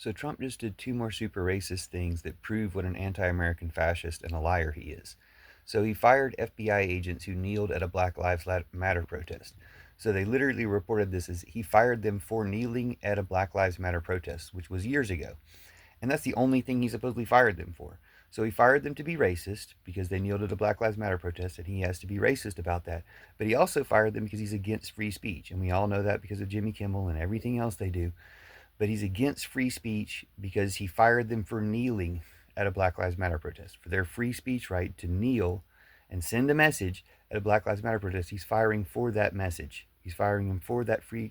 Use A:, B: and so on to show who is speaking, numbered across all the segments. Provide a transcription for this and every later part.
A: So Trump just did two more super racist things that prove what an anti-American fascist and a liar he is. So he fired FBI agents who kneeled at a Black Lives Matter protest. So they literally reported this as he fired them for kneeling at a Black Lives Matter protest, which was years ago. And that's the only thing he supposedly fired them for. So he fired them to be racist because they kneeled at a Black Lives Matter protest, and he has to be racist about that. But he also fired them because he's against free speech, and we all know that because of Jimmy Kimmel and everything else they do. But he's against free speech because he fired them for kneeling at a Black Lives Matter protest, for their free speech right to kneel and send a message at a Black Lives Matter protest. He's firing for that message. He's firing them for that free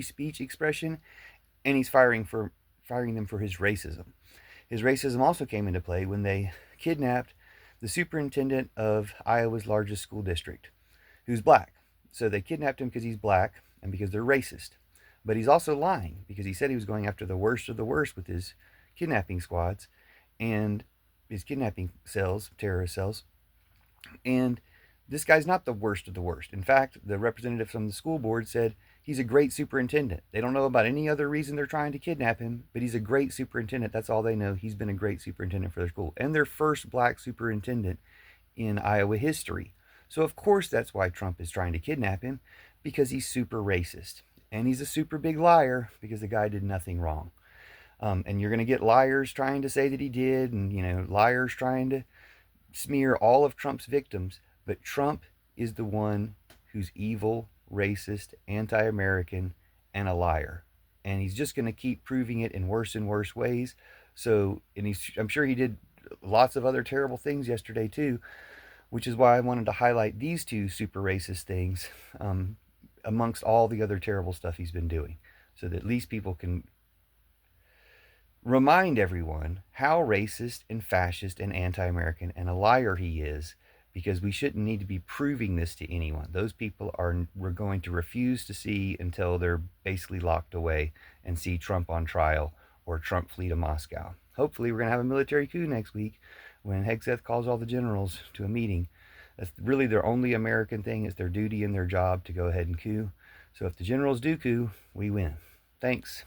A: speech expression, and he's firing them for his racism. His racism also came into play when they kidnapped the superintendent of Iowa's largest school district, who's black. So they kidnapped him because he's black and because they're racist. But he's also lying because he said he was going after the worst of the worst with his kidnapping squads and his kidnapping cells, terrorist cells. And this guy's not the worst of the worst. In fact, the representative from the school board said he's a great superintendent. They don't know about any other reason they're trying to kidnap him, but he's a great superintendent. That's all they know. He's been a great superintendent for their school and their first black superintendent in Iowa history. So, of course, that's why Trump is trying to kidnap him, because he's super racist. And he's a super big liar because the guy did nothing wrong. And you're going to get liars trying to say that he did, and, liars trying to smear all of Trump's victims. But Trump is the one who's evil, racist, anti American, and a liar. And he's just going to keep proving it in worse and worse ways. So, I'm sure he did lots of other terrible things yesterday, too, which is why I wanted to highlight these two super racist things amongst all the other terrible stuff he's been doing, so that at least people can remind everyone how racist and fascist and anti-American and a liar he is, because we shouldn't need to be proving this to anyone. Those people we're going to refuse to see until they're basically locked away and see Trump on trial or Trump flee to Moscow. Hopefully we're going to have a military coup next week when Hegseth calls all the generals to a meeting. That's really their only American thing. It's their duty and their job to go ahead and coup. So if the generals do coup, we win. Thanks.